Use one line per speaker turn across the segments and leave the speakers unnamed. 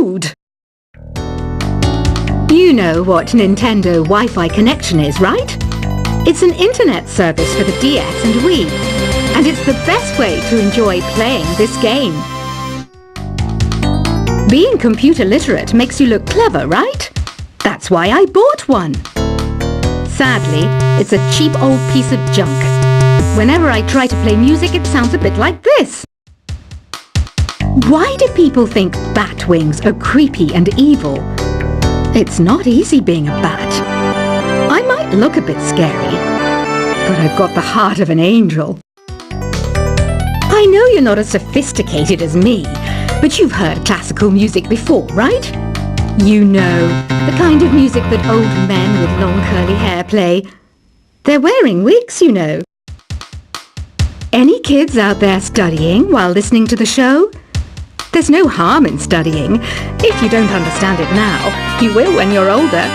mood! You know what Nintendo Wi-Fi connection is, right? It's an internet service for the DS and Wii, and it's the best way to enjoy playing this game. Being computer literate makes you look clever, right? That's why I bought one. Sadly, it's a cheap old piece of junk. Whenever I try to play music, it sounds a bit like this. Why do people think bat wings are creepy and evil? It's not easy being a bat. I might look a bit scary, but I've got the heart of an angel. I know you're not as sophisticated as me, but you've heard classical music before, right? You know, the kind of music that old men with long curly hair play. They're wearing wigs, you know. Any kids out there studying while listening to the show? There's no harm in studying. If you don't understand it now, you will when you're older.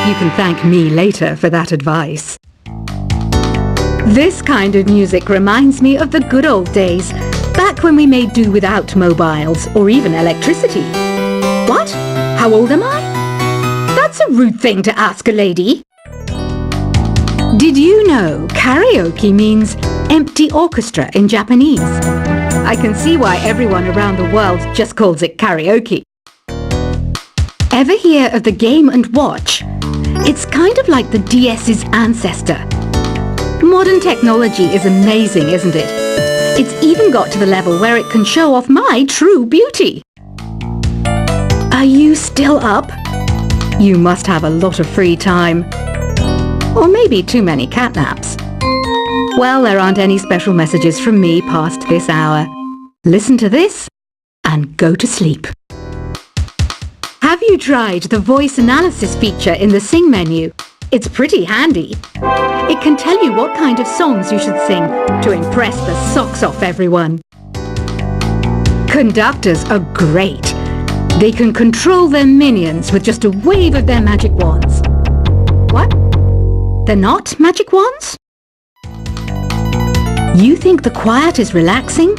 You can thank me later for that advice. This kind of music reminds me of the good old days, back when we made do without mobiles or even electricity. What? How old am I? That's a rude thing to ask a lady. Did you know karaoke means empty orchestra in Japanese? I can see why everyone around the world just calls it karaoke. Ever hear of the Game & Watch? It's kind of like the DS's ancestor. Modern technology is amazing, isn't it? It's even got to the level where it can show off my true beauty. Are you still up? You must have a lot of free time. Or maybe too many catnaps. Well, there aren't any special messages from me past this hour. Listen to this and go to sleep. Have you tried the voice analysis feature in the Sing menu? It's pretty handy. It can tell you what kind of songs you should sing to impress the socks off everyone. Conductors are great. They can control their minions with just a wave of their magic wands. What? They're not magic wands? You think the quiet is relaxing?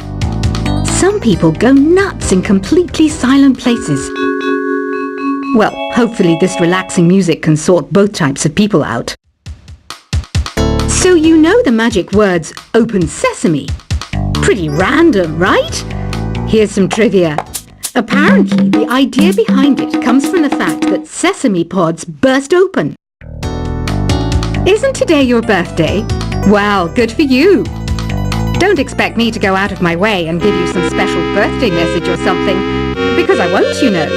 Some people go nuts in completely silent places. Well, hopefully this relaxing music can sort both types of people out. So you know the magic words "Open Sesame." Pretty random, right? Here's some trivia. Apparently, the idea behind it comes from the fact that sesame pods burst open. Isn't today your birthday? Well, good for you. Don't expect me to go out of my way and give you some special birthday message or something, because I won't, you know.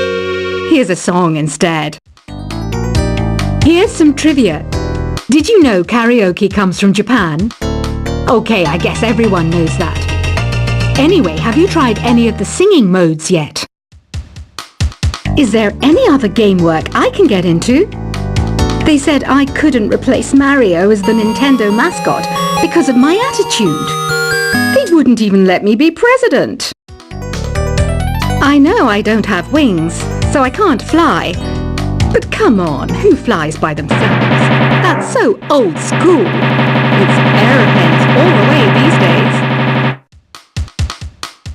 Here's a song instead. Here's some trivia. Did you know karaoke comes from Japan? Okay, I guess everyone knows that. Anyway, have you tried any of the singing modes yet? Is there any other game work I can get into? They said I couldn't replace Mario as the Nintendo mascot because of my attitude. They wouldn't even let me be president. I know I don't have wings, so I can't fly. But come on, who flies by themselves? That's so old school. It's aeroplanes all the way these days.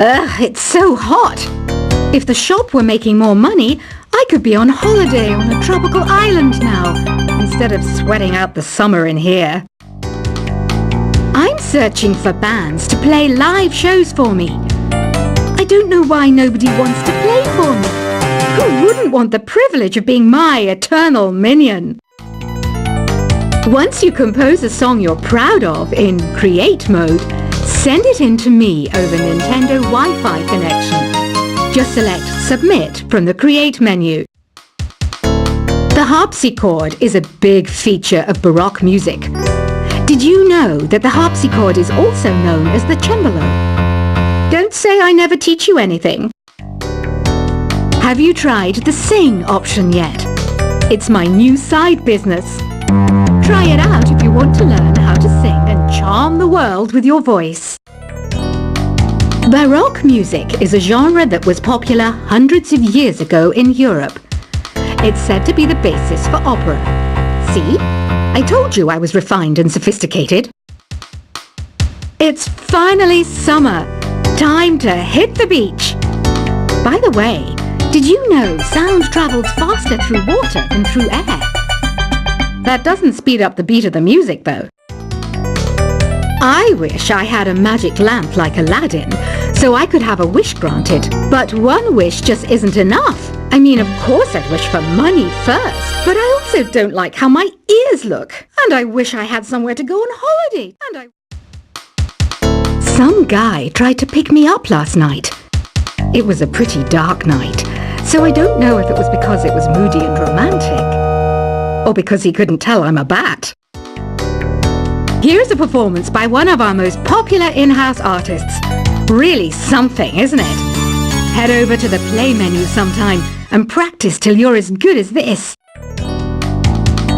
Ugh, it's so hot. If the shop were making more money, I could be on holiday on a tropical island now, instead of sweating out the summer in here. I'm searching for bands to play live shows for me. I don't know why nobody wants to play for me. Who wouldn't want the privilege of being my eternal minion? Once you compose a song you're proud of in Create mode, send it in to me over Nintendo Wi-Fi connection. Just select Submit from the Create menu. The harpsichord is a big feature of Baroque music. Did you know that the harpsichord is also known as the cembalo? Don't say I never teach you anything. Have you tried the Sing option yet? It's my new side business. Try it out if you want to learn how to sing and charm the world with your voice. Baroque music is a genre that was popular hundreds of years ago in Europe. It's said to be the basis for opera. See? I told you I was refined and sophisticated. It's finally summer. Time to hit the beach. By the way, Did you know sound travels faster through water than through air? That doesn't speed up the beat of the music, though. I wish I had a magic lamp like Aladdin, so I could have a wish granted. But one wish just isn't enough. I mean, of course I'd wish for money first, but I also don't like how my ears look. And I wish I had somewhere to go on holiday. Some guy tried to pick me up last night. It was a pretty dark night, so I don't know if it was because it was moody and romantic, or because he couldn't tell I'm a bat. Here's a performance by one of our most popular in-house artists. Really something, isn't it? Head over to the play menu sometime and practice till you're as good as this.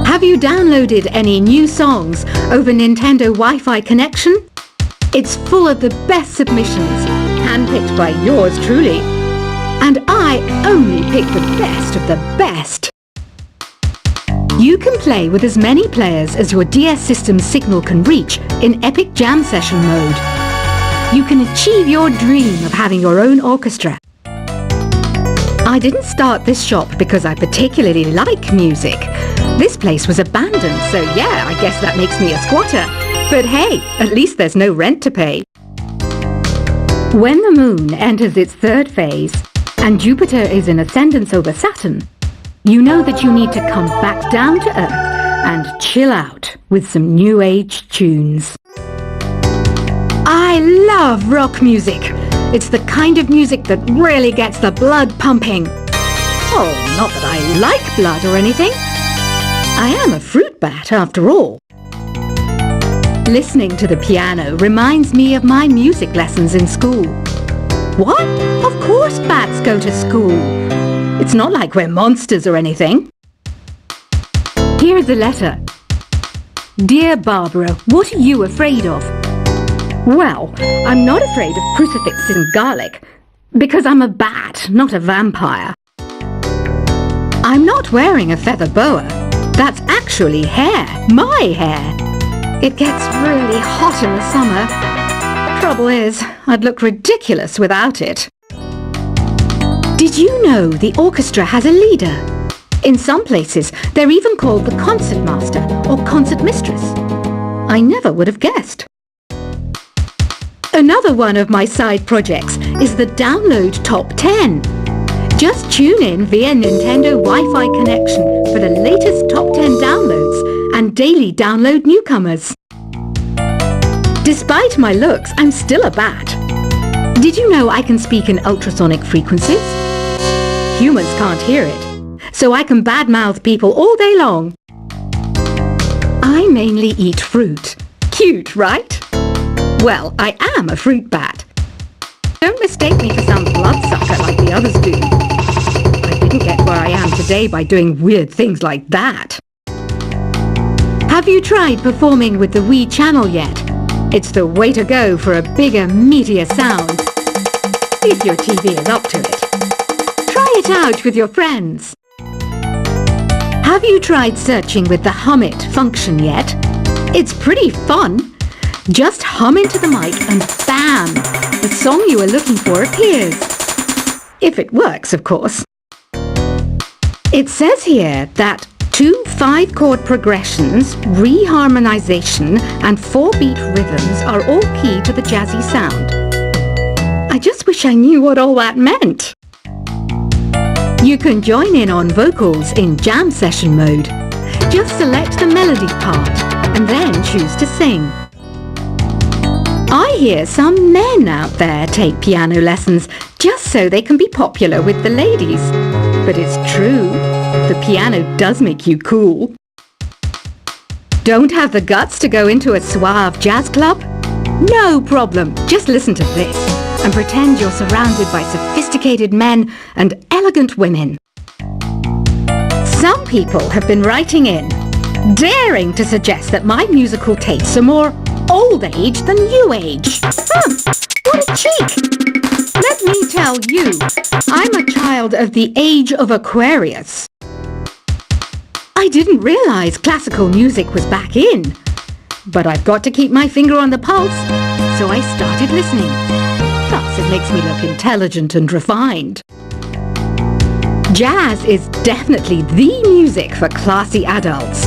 Have you downloaded any new songs over Nintendo Wi-Fi connection? It's full of the best submissions, handpicked by yours truly. And I only pick the best of the best. You can play with as many players as your DS system's signal can reach in Epic Jam Session mode. You can achieve your dream of having your own orchestra. I didn't start this shop because I particularly like music. This place was abandoned, so yeah, I guess that makes me a squatter. But hey, at least there's no rent to pay. When the moon enters its third phase and Jupiter is in ascendance over Saturn, you know that you need to come back down to Earth and chill out with some new age tunes. I love rock music. It's the kind of music that really gets the blood pumping. Oh, not that I like blood or anything. I am a fruit bat after all. Listening to the piano reminds me of my music lessons in school. What? Of course bats go to school. It's not like we're monsters or anything. Here's a letter. Dear Barbara, what are you afraid of? Well, I'm not afraid of crucifixes and garlic, because I'm a bat, not a vampire. I'm not wearing a feather boa. That's actually hair, my hair. It gets really hot in the summer. Trouble is, I'd look ridiculous without it. Did you know the orchestra has a leader? In some places, they're even called the concertmaster or concertmistress. I never would have guessed. Another one of my side projects is the Download Top 10. Just tune in via Nintendo Wi-Fi connection for the latest Top 10 downloads and daily download newcomers. Despite my looks, I'm still a bat. Did you know I can speak in ultrasonic frequencies? Humans can't hear it, so I can badmouth people all day long. I mainly eat fruit. Cute, right? Well, I am a fruit bat. Don't mistake me for some bloodsucker like the others do. I didn't get where I am today by doing weird things like that. Have you tried performing with the Wii channel yet? It's the way to go for a bigger, meatier sound. If your TV is up to it. Try it out with your friends. Have you tried searching with the Hum It function yet? It's pretty fun. Just hum into the mic and bam! The song you are looking for appears. If it works, of course. It says here that 2 5-chord progressions, reharmonization and 4-beat rhythms are all key to the jazzy sound. I just wish I knew what all that meant. You can join in on vocals in jam session mode. Just select the melody part and then choose to sing. I hear some men out there take piano lessons just so they can be popular with the ladies. But it's true, the piano does make you cool. Don't have the guts to go into a suave jazz club? No problem, just listen to this and pretend you're surrounded by sophisticated men and elegant women. Some people have been writing in, daring to suggest that my musical tastes are more old age than new age. What a cheek! Let me tell you, I'm a child of the age of Aquarius. I didn't realize classical music was back in, but I've got to keep my finger on the pulse, so I started listening. Plus, it makes me look intelligent and refined. Jazz is definitely the music for classy adults.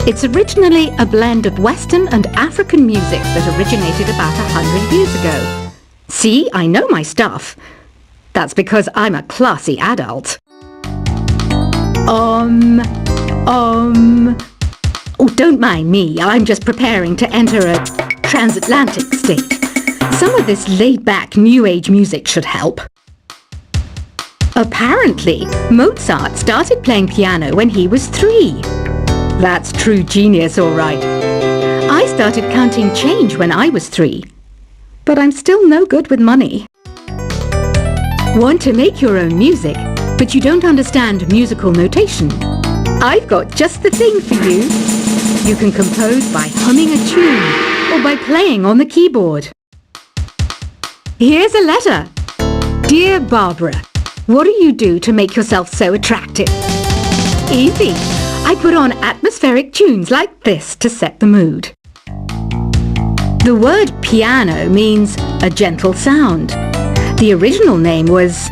It's originally a blend of Western and African music that originated about 100 years ago. See, I know my stuff. That's because I'm a classy adult. Oh, don't mind me. I'm just preparing to enter a transatlantic state. Some of this laid-back New Age music should help. Apparently, Mozart started playing piano when he was 3. That's true genius, all right. I started counting change when I was 3. But I'm still no good with money. Want to make your own music, but you don't understand musical notation? I've got just the thing for you. You can compose by humming a tune or by playing on the keyboard. Here's a letter. Dear Barbara, what do you do to make yourself so attractive? Easy. I put on atmospheric tunes like this to set the mood. The word piano means a gentle sound. The original name was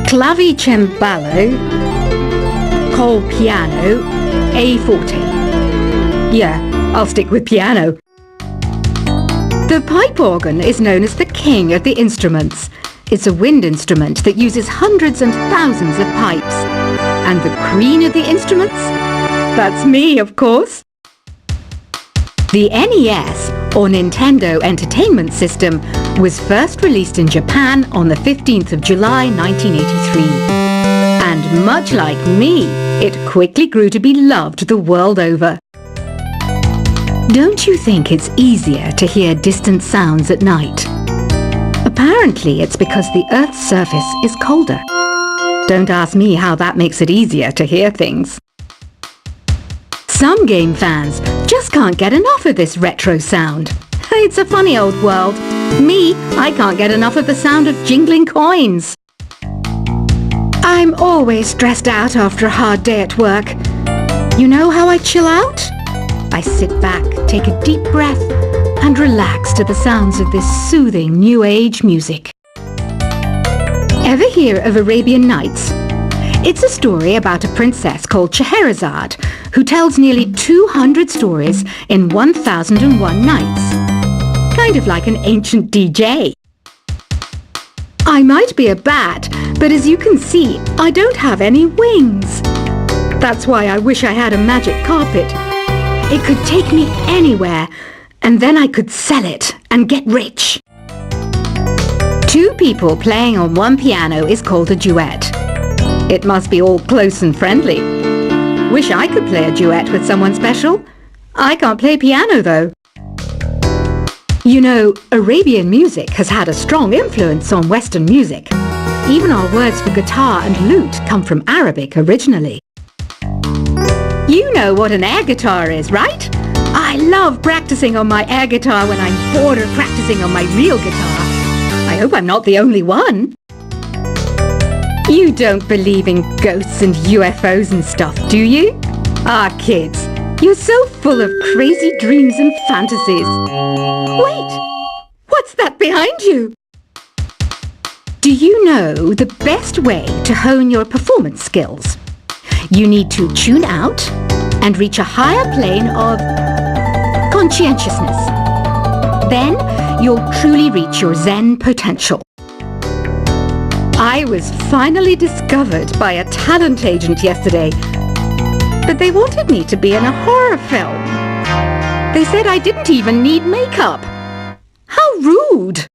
clavicembalo col piano a forte. Yeah, I'll stick with piano. The pipe organ is known as the king of the instruments. It's a wind instrument that uses hundreds and thousands of pipes. And the queen of the instruments? That's me, of course. The NES, or Nintendo Entertainment System, was first released in Japan on the 15th of July 1983. And much like me, it quickly grew to be loved the world over. Don't you think it's easier to hear distant sounds at night? Apparently, it's because the Earth's surface is colder. Don't ask me how that makes it easier to hear things. Some game fans just can't get enough of this retro sound. It's a funny old world. Me, I can't get enough of the sound of jingling coins. I'm always stressed out after a hard day at work. You know how I chill out? I sit back, take a deep breath, and relax to the sounds of this soothing New Age music. Ever hear of Arabian Nights? It's a story about a princess called Scheherazade who tells nearly 200 stories in 1001 nights. Kind of like an ancient DJ. I might be a bat, but as you can see, I don't have any wings. That's why I wish I had a magic carpet. It could take me anywhere, and then I could sell it and get rich. 2 people playing on one piano is called a duet. It must be all close and friendly. Wish I could play a duet with someone special. I can't play piano though. You know, Arabian music has had a strong influence on Western music. Even our words for guitar and lute come from Arabic originally. You know what an air guitar is, right? I love practicing on my air guitar when I'm bored of practicing on my real guitar. I hope I'm not the only one. You don't believe in ghosts and UFOs and stuff, do you? Ah, kids, you're so full of crazy dreams and fantasies. Wait, what's that behind you? Do you know the best way to hone your performance skills? You need to tune out and reach a higher plane of conscientiousness. Then you'll truly reach your Zen potential. I was finally discovered by a talent agent yesterday, but they wanted me to be in a horror film. They said I didn't even need makeup. How rude!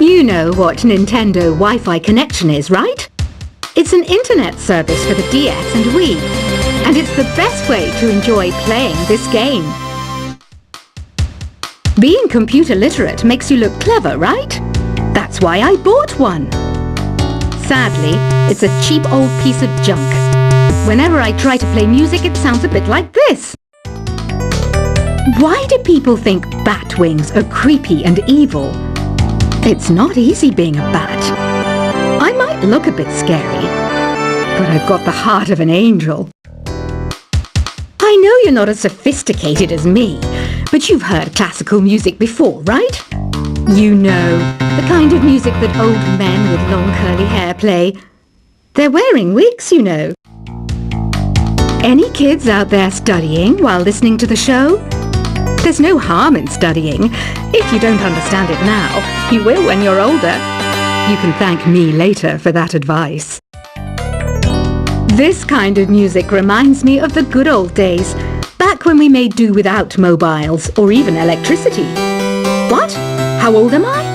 You know what Nintendo Wi-Fi Connection is, right? It's an internet service for the DS and Wii, and it's the best way to enjoy playing this game. Being computer literate makes you look clever, right? That's why I bought one. Sadly, it's a cheap old piece of junk. Whenever I try to play music, it sounds a bit like this. Why do people think bat wings are creepy and evil? It's not easy being a bat. I might look a bit scary, but I've got the heart of an angel. I know you're not as sophisticated as me, but you've heard classical music before, right? You know, the kind of music that old men with long curly hair play. They're wearing wigs, you know. Any kids out there studying while listening to the show? There's no harm in studying. If you don't understand it now, you will when you're older. You can thank me later for that advice. This kind of music reminds me of the good old days, back when we made do without mobiles or even electricity. What? How old am I?